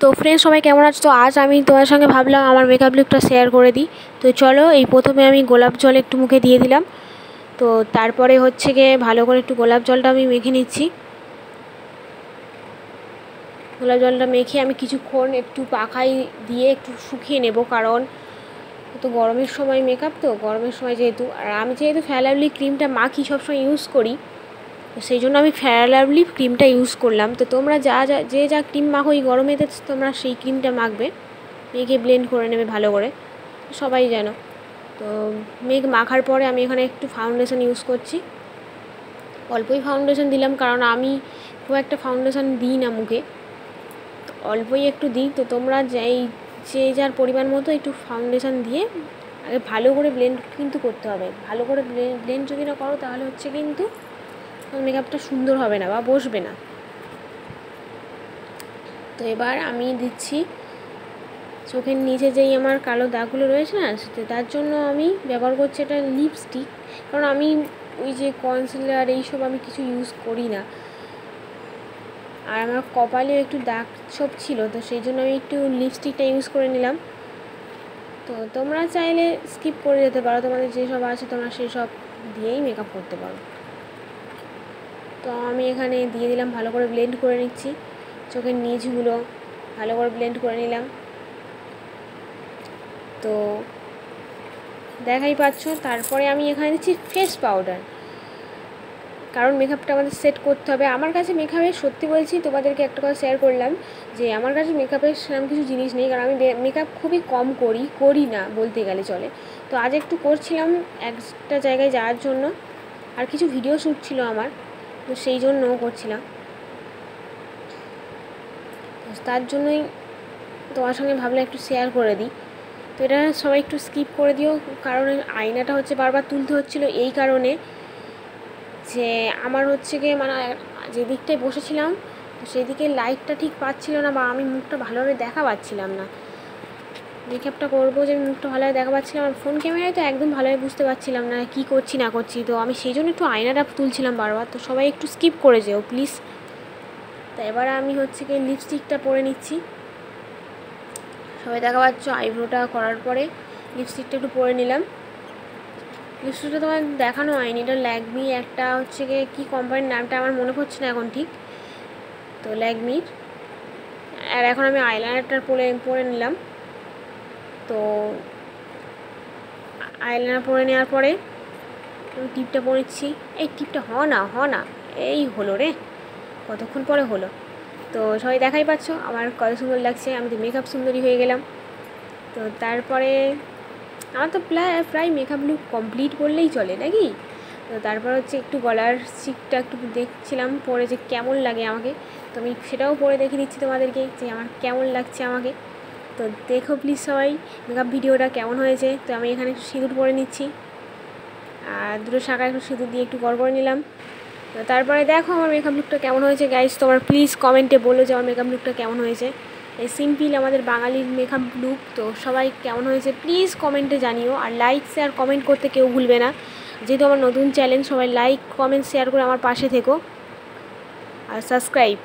তো ফ্রেন্ডস সবাই কেমন আছো? তো আজ আমি তোমার সঙ্গে ভাবলাম আমার মেকআপ লুকটা শেয়ার করে দিই। তো চলো, এই প্রথমে আমি গোলাপ জল একটু মুখে দিয়ে দিলাম। তো তারপরে হচ্ছে গিয়ে ভালো করে একটু গোলাপ জলটা আমি মেখে নিচ্ছি। গোলাপ জলটা মেখে আমি কিছুক্ষণ একটু পাখায় দিয়ে একটু শুকিয়ে নেব, কারণ তো গরমের সময় মেকআপ, তো গরমের সময় যেহেতু, আর আমি যেহেতু ফেয়ার লাভলি ক্রিমটা মাখি সবসময় ইউজ করি, তো সেই জন্য আমি ফেয়ার লাভলি ক্রিমটা ইউজ করলাম। তো তোমরা যা ক্রিম মাখো এই গরমেতে তোমরা সেই ক্রিমটা মাখবে, মেখে ব্লেন্ড করে নেবে ভালো করে, সবাই জানো। তো মাখার পরে আমি এখানে একটু ফাউন্ডেশন ইউজ করছি। অল্পই ফাউন্ডেশন দিলাম, কারণ আমি খুব একটা ফাউন্ডেশন দিই না মুখে, তো অল্পই একটু দিই। তো তোমরা যে যার পরিমাণ মতো একটু ফাউন্ডেশন দিয়ে আগে ভালো করে ব্লেন্ড কিন্তু করতে হবে। ভালো করে ব্লেন্ড যদি না করো তাহলে হচ্ছে কিন্তু মেকআপটা সুন্দর হবে না বা বসবে না। তো এবার আমি দিচ্ছি চোখের নিচে যেই আমার কালো দাগগুলো রয়েছে না, তার জন্য আমি ব্যবহার করছি এটা লিপস্টিক, কারণ আমি ওই যে কনসিলার এইসব আমি কিছু ইউজ করি না। আর আমার কপালেও একটু দাগ ছোপ ছিল, তো সেই জন্য আমি একটু লিপস্টিকটা ইউজ করে নিলাম। তো তোমরা চাইলে স্কিপ করে যেতে পারো, তোমাদের যেসব আছে তোমরা সেই সব দিয়েই মেকআপ করতে পারো। তো আমি এখানে দিয়ে দিলাম, ভালো করে ব্লেন্ড করে নিচ্ছি। চোখের নিচগুলো ভালো করে ব্লেন্ড করে নিলাম। তো দেখাই পাচ্ছ। তারপরে আমি এখানে দিচ্ছি ফেস পাউডার, কারণ মেকআপটা আমাদের সেট করতে হবে। আমার কাছে মেকআপের, সত্যি বলছি তোমাদেরকে একটা কথা শেয়ার করলাম, যে আমার কাছে মেকআপের সেরকম কিছু জিনিস নেই, কারণ আমি মেকআপ খুবই কম করি না বলতে গেলে চলে। তো আজ একটু করছিলাম একটা জায়গায় যাওয়ার জন্য, আর কিছু ভিডিও শ্যুট ছিল আমার, তো সেই জন্য করছিলাম। তার জন্যই তোমার সঙ্গে ভাবলে একটু শেয়ার করে দিই। তো এটা সবাই একটু স্কিপ করে দিও, কারণ আয়নাটা হচ্ছে বারবার তুলতে হচ্ছিলো এই কারণে যে আমার হচ্ছে গিয়ে মানে যে দিকটায় বসেছিলাম সেই দিকে লাইটটা ঠিক পাচ্ছিল না, বা আমি মুখটা ভালোভাবে দেখা পাচ্ছিলাম না। মেকআপটা করবো যে আমি মুখটা ভালোভাবে দেখা পাচ্ছিলাম, আর ফোন ক্যামেরায় তো একদম ভালোভাবে বুঝতে পারছিলাম না কী করছি না করছি। তো আমি সেই জন্য একটু আয়নাটা তুলছিলাম বারবার। তো সবাই একটু স্কিপ করে যেও প্লিজ। তো এবার আমি হচ্ছে গিয়ে লিপস্টিকটা পরে নিচ্ছি। সবাই দেখা পাচ্ছ আইব্রোটা করার পরে লিপস্টিকটা একটু পরে নিলাম। লিপস্টিকটা তোমার দেখানো হয়নি, এটা ল্যাকমি একটা হচ্ছে গিয়ে কী কোম্পানির নামটা আমার মনে পড়ছে না এখন ঠিক, তো ল্যাকমির। আর এখন আমি আইলাইনারটা পরে নিলাম। তো আইলাইনার পরে নেওয়ার পরে আমি টিপটা পরেছি। এই টিপটা হ না এই হলো রে, কতক্ষণ পরে হলো। তো সবাই দেখাই পাচ্ছ আমার কত সুন্দর লাগছে, আমি তো মেকআপ সুন্দরী হয়ে গেলাম। তো তারপরে আমার তো প্রায় মেকআপ লুক কমপ্লিট করলেই চলে নাকি। তো তারপর হচ্ছে একটু গলার চিকটা একটু দেখছিলাম পরে যে কেমন লাগে আমাকে, তো আমি সেটাও পরে দেখে দিচ্ছি তোমাদেরকে যে আমার কেমন লাগছে আমাকে। তো দেখো প্লিজ সবাই মেকআপ ভিডিওটা কেমন হয়েছে। তো আমি এখানে একটু সিঁদুর পরে নিচ্ছি, আর দুটো শাখা একটু সিঁদুর দিয়ে একটু করে নিলাম। তো তারপরে দেখো আমার মেকআপ লুকটা কেমন হয়েছে গাইস, তোমরা প্লিজ কমেন্টে বলো যে আমার মেকআপ লুকটা কেমন হয়েছে। এই সিম্পল আমাদের বাঙালির মেকআপ লুক, তো সবাই কেমন হয়েছে প্লিজ কমেন্টে জানিও। আর লাইক শেয়ার কমেন্ট করতে কেউ ভুলবে না, যেহেতু আমার নতুন চ্যানেল। সবাই লাইক কমেন্ট শেয়ার করে আমার পাশে থেকো, আর সাবস্ক্রাইব।